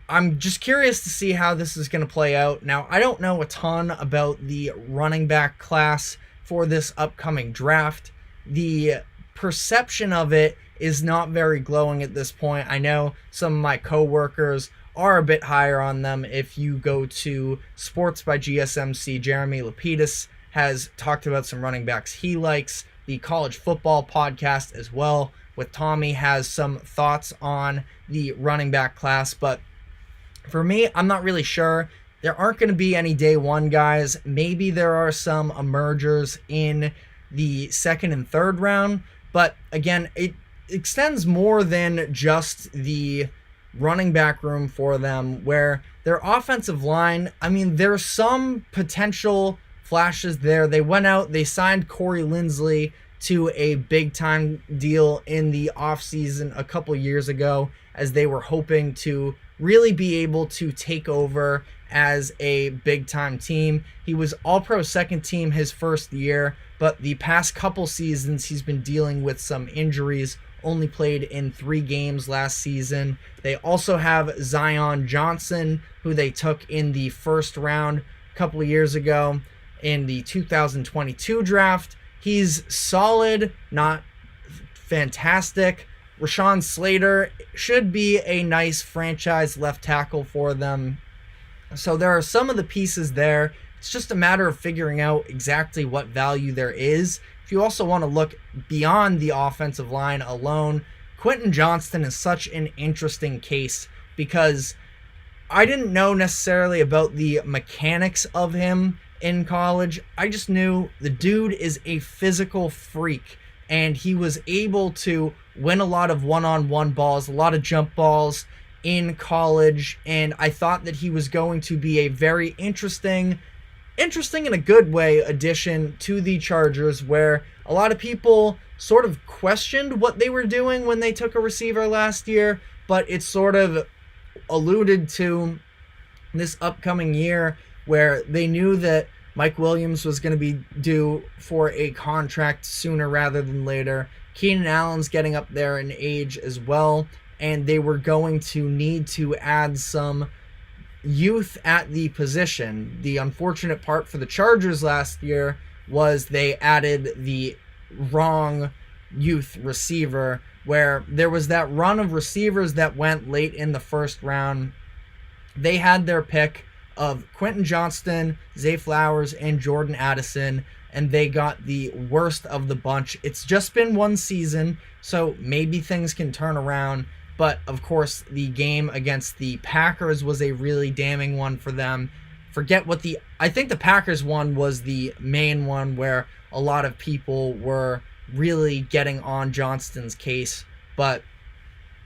I'm just curious to see how this is going to play out. Now, I don't know a ton about the running back class for this upcoming draft. The perception of it is not very glowing at this point. I know some of my coworkers are a bit higher on them. If you go to Sports by GSMC, Jeremy Lapidus has talked about some running backs he likes. The College Football Podcast as well with Tommy has some thoughts on the running back class. But for me, I'm not really sure. There aren't going to be any day one guys. Maybe there are some emergers in the 2nd and 3rd round. But again, it extends more than just the running back room for them, where their offensive line, I mean, there's some potential flashes there. They went out, they signed Corey Linsley to a big time deal in the offseason a couple years ago, as they were hoping to really be able to take over as a big time team. He was all-pro second team his first year, but the past couple seasons he's been dealing with some injuries, only played in 3 games last season. They also have Zion Johnson, who they took in the 1st round a couple of years ago in the 2022 draft. He's solid, not fantastic. Rashawn Slater should be a nice franchise left tackle for them. So there are some of the pieces there. It's just a matter of figuring out exactly what value there is. If you also want to look beyond the offensive line alone, Quentin Johnston is such an interesting case, because I didn't know necessarily about the mechanics of him in college. I just knew the dude is a physical freak, and he was able to win a lot of one-on-one balls, a lot of jump balls in college, and I thought that he was going to be a very interesting in a good way addition to the Chargers, where a lot of people sort of questioned what they were doing when they took a receiver last year. but it's sort of alluded to this upcoming year where they knew that Mike Williams was going to be due for a contract sooner rather than later. Keenan Allen's getting up there in age as well, and they were going to need to add some youth at the position. The unfortunate part for the Chargers last year was they added the wrong youth receiver, where there was that run of receivers that went late in the first round. They had their pick of Quentin Johnston, Zay Flowers, and Jordan Addison, and they got the worst of the bunch. It's just been one season, so maybe things can turn around. But, of course, the game against the Packers was a really damning one for them. I think the Packers one was the main one where a lot of people were really getting on Johnston's case, but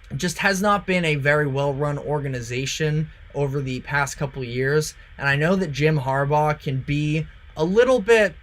it just has not been a very well-run organization over the past couple years. And I know that Jim Harbaugh can be a little bit,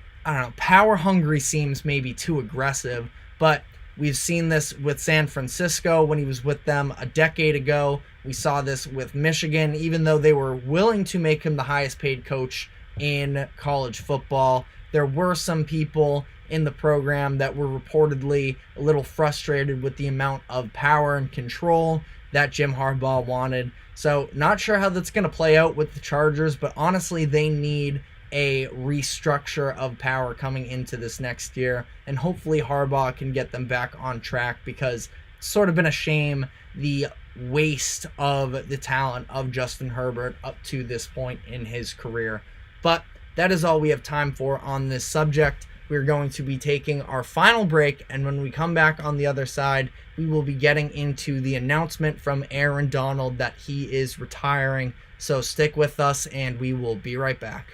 power hungry seems maybe too aggressive, but we've seen this with San Francisco when he was with them a decade ago. We saw this with Michigan, even though they were willing to make him the highest paid coach in college football. There were some people in the program that were reportedly a little frustrated with the amount of power and control that Jim Harbaugh wanted. So not sure how that's going to play out with the Chargers, but honestly, they need a restructure of power coming into this next year, and hopefully Harbaugh can get them back on track, because it's sort of been a shame the waste of the talent of Justin Herbert up to this point in his career. But that is all we have time for on this subject. We're going to be taking our final break, and when we come back on the other side, we will be getting into the announcement from Aaron Donald that he is retiring. So stick with us, and we will be right back.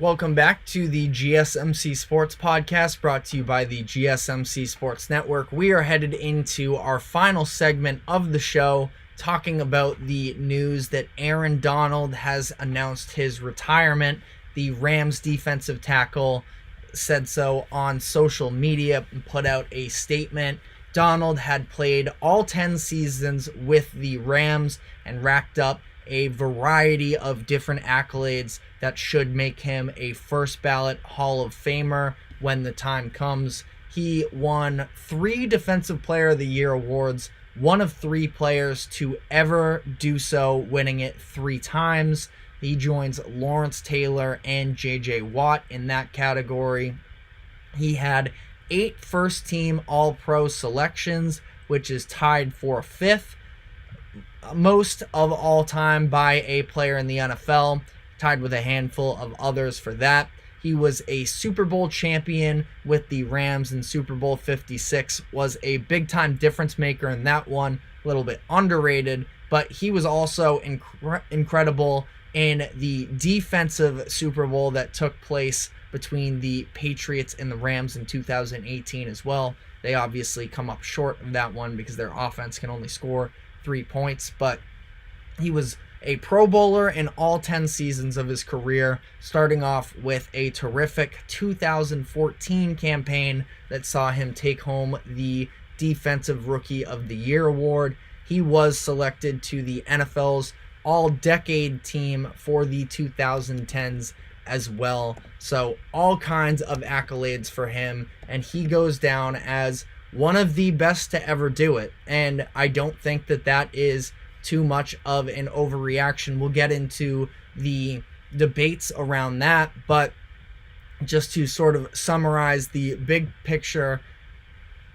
Welcome back to the GSMC Sports Podcast, brought to you by the GSMC Sports Network. We are headed into our final segment of the show, talking about the news that Aaron Donald has announced his retirement. The Rams defensive tackle said so on social media and put out a statement. Donald had played all 10 seasons with the Rams and racked up a variety of different accolades that should make him a first ballot Hall of Famer when the time comes. He won 3 Defensive Player of the Year awards, one of 3 players to ever do so, winning it 3 times. He joins Lawrence Taylor and J.J. Watt in that category. He had 8 first-team All-Pro selections, which is tied for 5th most of all time by a player in the NFL, tied with a handful of others for that. He was a Super Bowl champion with the Rams in Super Bowl 56, was a big-time difference maker in that one, a little bit underrated, but he was also incredible in the defensive Super Bowl that took place between the Patriots and the Rams in 2018 as well. They obviously come up short of that one because their offense can only score 3 points, but he was a Pro Bowler in all 10 seasons of his career, starting off with a terrific 2014 campaign that saw him take home the Defensive Rookie of the Year award. He was selected to the NFL's All-Decade team for the 2010s as well. So all kinds of accolades for him, and he goes down as one of the best to ever do it. And I don't think that that is too much of an overreaction. We'll get into the debates around that, but just to sort of summarize the big picture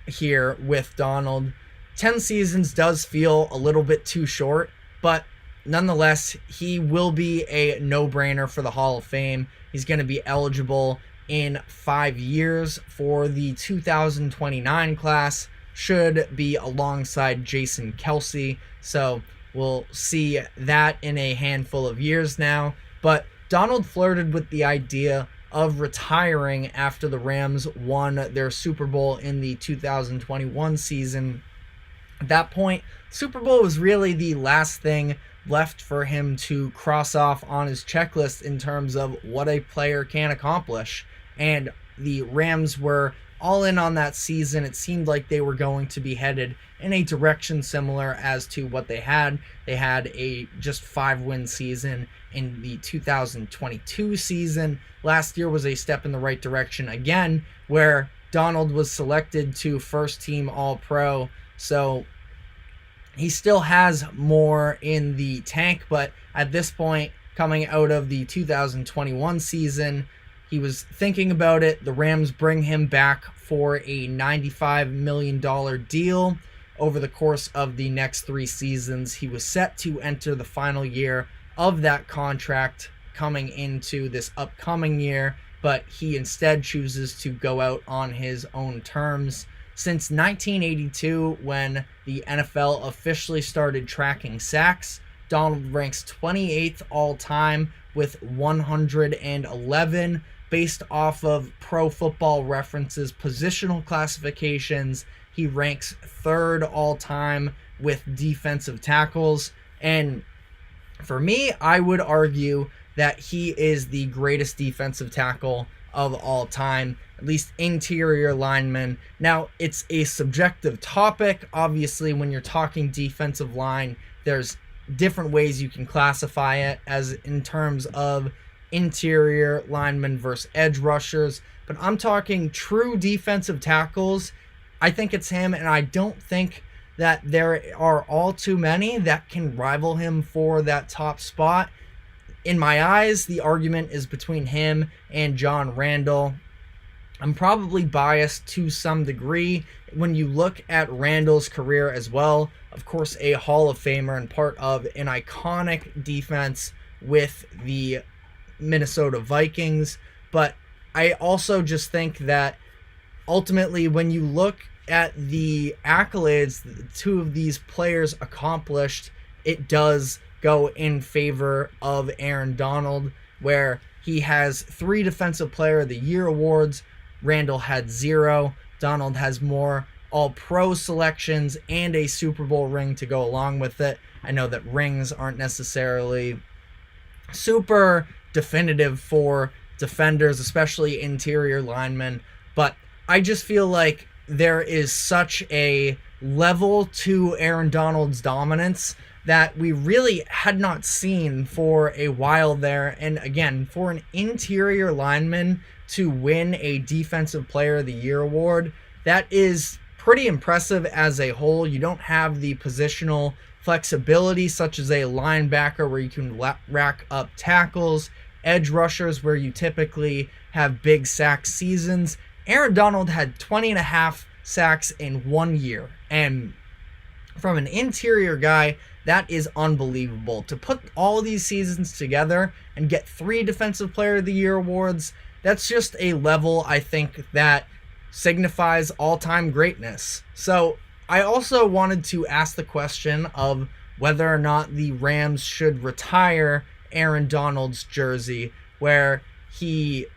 here with Donald, 10 seasons does feel a little bit too short, but nonetheless, he will be a no-brainer for the Hall of Fame. He's going to be eligible in 5 years for the 2029 class, should be alongside Jason Kelce. So we'll see that in a handful of years now. But Donald flirted with the idea of retiring after the Rams won their Super Bowl in the 2021 season. At that point, Super Bowl was really the last thing left for him to cross off on his checklist in terms of what a player can accomplish. And the Rams were all in on that season. It seemed like they were going to be headed in a direction similar as to what they had. They had a just 5-win season in the 2022 season. Last year was a step in the right direction again, where Donald was selected to first team All-Pro. So he still has more in the tank, but at this point, coming out of the 2021 season, he was thinking about it. The Rams bring him back for a $95 million deal over the course of the next 3 seasons. He was set to enter the final year of that contract coming into this upcoming year, but he instead chooses to go out on his own terms. Since 1982, when the NFL officially started tracking sacks, Donald ranks 28th all-time with 111. Based off of Pro Football Reference's positional classifications, he ranks 3rd all-time with defensive tackles. And for me, I would argue that he is the greatest defensive tackle of all time, at least interior lineman. Now, it's a subjective topic. Obviously, when you're talking defensive line, there's different ways you can classify it, as in terms of interior linemen versus edge rushers. But I'm talking true defensive tackles. I think it's him, and I don't think that there are all too many that can rival him for that top spot. In my eyes, the argument is between him and John Randall. I'm probably biased to some degree. When you look at Randall's career as well, of course, a Hall of Famer and part of an iconic defense with the Minnesota Vikings. But I also just think that ultimately, when you look at the accolades that the two of these players accomplished, it does go in favor of Aaron Donald, where he has 3 Defensive Player of the Year awards. Randall had 0. Donald has more All-Pro selections and a Super Bowl ring to go along with it. I know that rings aren't necessarily super definitive for defenders, especially interior linemen, but I just feel like there is such a level to Aaron Donald's dominance that we really had not seen for a while there. And again, for an interior lineman to win a Defensive Player of the Year award, that is pretty impressive as a whole. You don't have the positional flexibility such as a linebacker where you can rack up tackles, edge rushers where you typically have big sack seasons. Aaron Donald had 20.5 sacks in 1 year, and from an interior guy, that is unbelievable. To put all these seasons together and get 3 Defensive Player of the Year awards, that's just a level I think that signifies all-time greatness. So I also wanted to ask the question of whether or not the Rams should retire Aaron Donald's jersey, where he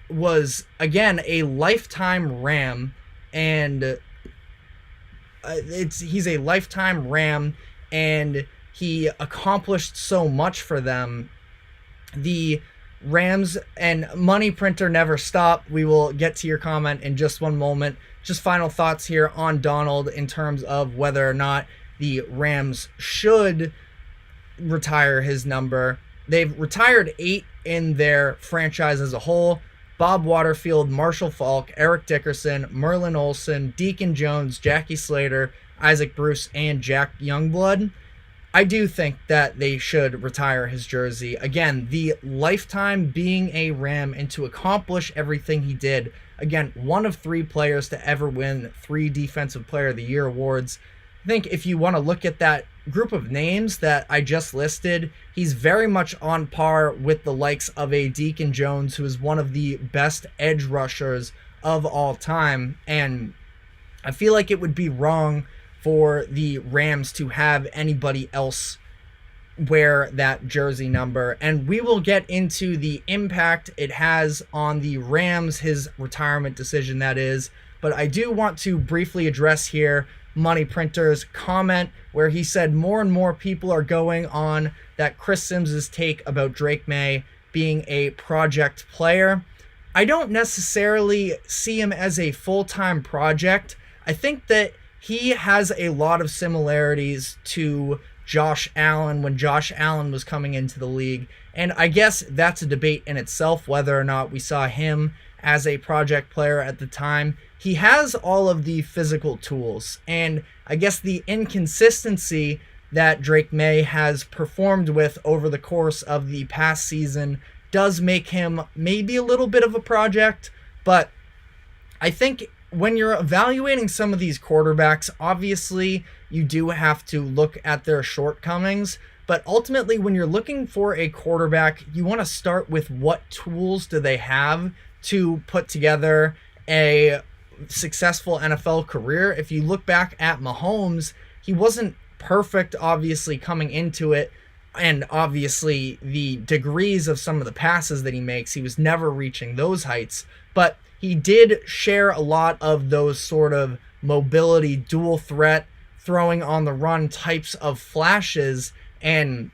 was, again, a lifetime Ram, and he's a lifetime Ram, and he accomplished so much for them. The Rams and Money Printer never stop. We will get to your comment in just one moment. Just final thoughts here on Donald in terms of whether or not the Rams should retire his number. They've retired 8 in their franchise as a whole. Bob Waterfield, Marshall Faulk, Eric Dickerson, Merlin Olsen, Deacon Jones, Jackie Slater, Isaac Bruce, and Jack Youngblood. I do think that they should retire his jersey. Again, the lifetime being a Ram and to accomplish everything he did. Again, one of 3 players to ever win 3 Defensive Player of the Year awards. I think if you want to look at that group of names that I just listed, he's very much on par with the likes of a Deacon Jones, who is one of the best edge rushers of all time. And I feel like it would be wrong for the Rams to have anybody else wear that jersey number. And we will get into the impact it has on the Rams, his retirement decision that is. But I do want to briefly address here Money Printer's comment where he said more and more people are going on that Chris Sims's take about Drake May being a project player. I don't necessarily see him as a full-time project. I think that he has a lot of similarities to Josh Allen when Josh Allen was coming into the league. And I guess that's a debate in itself, whether or not we saw him as a project player at the time. He has all of the physical tools, and I guess the inconsistency that Drake May has performed with over the course of the past season does make him maybe a little bit of a project. But I think when you're evaluating some of these quarterbacks, obviously you do have to look at their shortcomings. But ultimately, when you're looking for a quarterback, you want to start with what tools do they have to put together a successful NFL career. If you look back at Mahomes, he wasn't perfect, obviously, coming into it. And obviously, the degrees of some of the passes that he makes, he was never reaching those heights. But he did share a lot of those sort of mobility, dual threat, throwing on the run types of flashes. And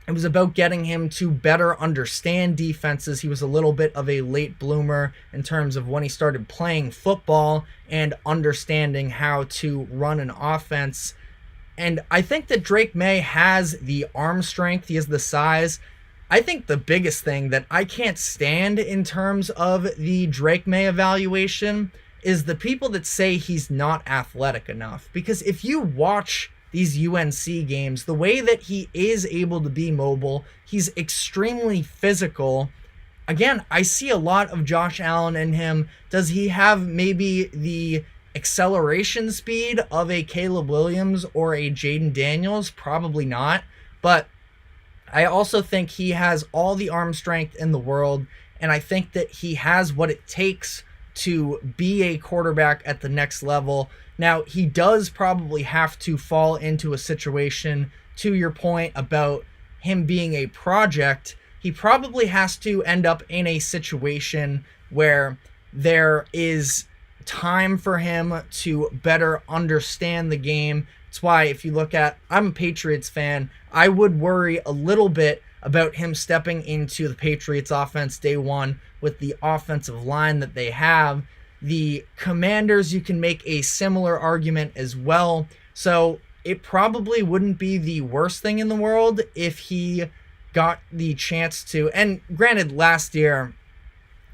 it was about getting him to better understand defenses. He was a little bit of a late bloomer in terms of when he started playing football and understanding how to run an offense. And I think that Drake May has the arm strength. He has the size. I think the biggest thing that I can't stand in terms of the Drake May evaluation is the people that say he's not athletic enough. Because if you watch these UNC games, the way that he is able to be mobile, he's extremely physical. Again, I see a lot of Josh Allen in him. Does he have maybe the acceleration speed of a Caleb Williams or a Jaden Daniels? Probably not. But I also think he has all the arm strength in the world, and I think that he has what it takes to be a quarterback at the next level. Now, he does probably have to fall into a situation, to your point about him being a project, he probably has to end up in a situation where there is time for him to better understand the game. That's why if you look at, I'm a Patriots fan, I would worry a little bit about him stepping into the Patriots offense day one with the offensive line that they have. The Commanders, you can make a similar argument as well. So it probably wouldn't be the worst thing in the world if he got the chance to. And granted, last year,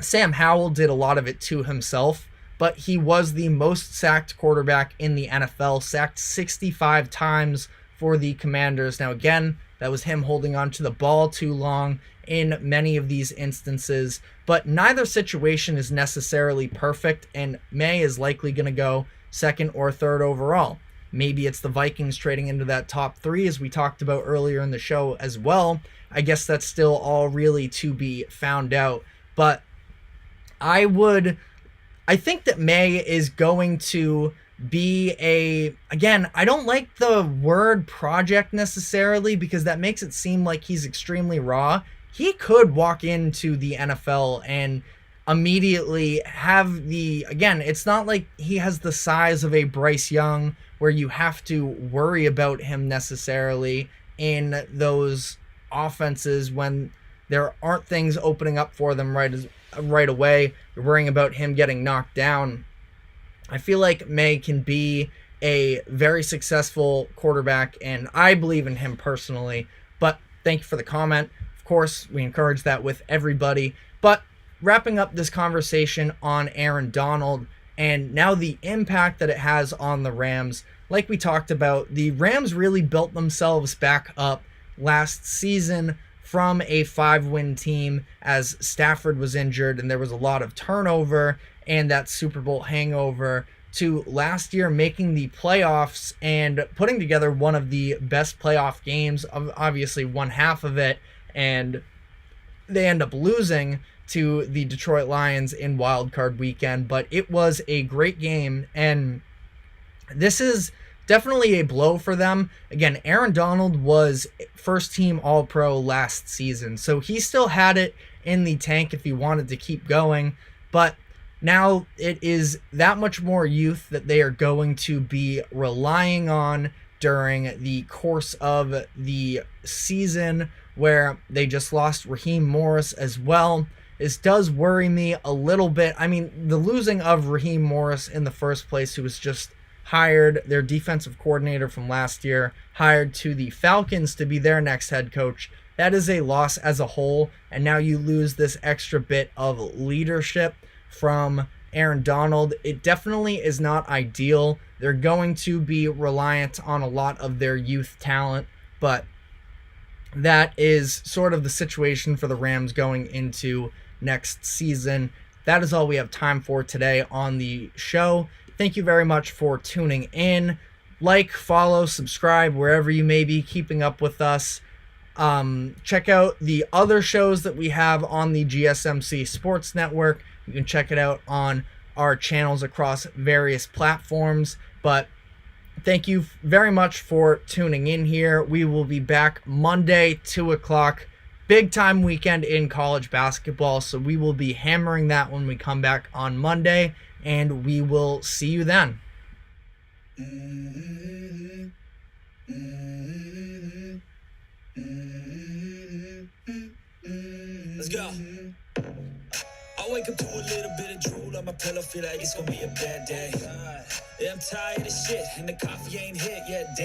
Sam Howell did a lot of it to himself, but he was the most sacked quarterback in the NFL, sacked 65 times for the Commanders. Now, again, that was him holding on to the ball too long in many of these instances, but neither situation is necessarily perfect, and May is likely going to go second or third overall. Maybe it's the Vikings trading into that top 3, as we talked about earlier in the show as well. I guess that's still all really to be found out, but I think that May is going to be again, I don't like the word project necessarily because that makes it seem like he's extremely raw. He could walk into the NFL and immediately have again, it's not like he has the size of a Bryce Young where you have to worry about him necessarily in those offenses when there aren't things opening up for them right away. You're worrying about him getting knocked down. I feel like May can be a very successful quarterback, and I believe in him personally. But thank you for the comment. Of course, we encourage that with everybody. But wrapping up this conversation on Aaron Donald and now the impact that it has on the Rams, like we talked about, the Rams really built themselves back up last season from a 5-win team as Stafford was injured and there was a lot of turnover and that Super Bowl hangover, to last year making the playoffs and putting together one of the best playoff games, obviously one half of it, and they end up losing to the Detroit Lions in Wild Card Weekend. But it was a great game, and this is definitely a blow for them. Again, Aaron Donald was first-team All-Pro last season, so he still had it in the tank if he wanted to keep going, but now it is that much more youth that they are going to be relying on during the course of the season, where they just lost Raheem Morris as well. This does worry me a little bit. I mean, the losing of Raheem Morris in the first place, who was just hired, their defensive coordinator from last year, hired to the Falcons to be their next head coach, that is a loss as a whole. And now you lose this extra bit of leadership from Aaron Donald. It definitely is not ideal. They're going to be reliant on a lot of their youth talent, but that is sort of the situation for the Rams going into next season. That is all we have time for today on the show. Thank you very much for tuning in. Like, follow, subscribe wherever you may be keeping up with us. Check out the other shows that we have on the GSMC Sports Network. You can check it out on our channels across various platforms. But thank you very much for tuning in here. We will be back Monday, 2 o'clock. Big time weekend in college basketball, so we will be hammering that when we come back on Monday, and we will see you then. Let's go. I wake up to a little bit of drool on my pillow, feel like it's gonna be a bad day. Yeah, I'm tired of shit, and the coffee ain't hit yet. Damn.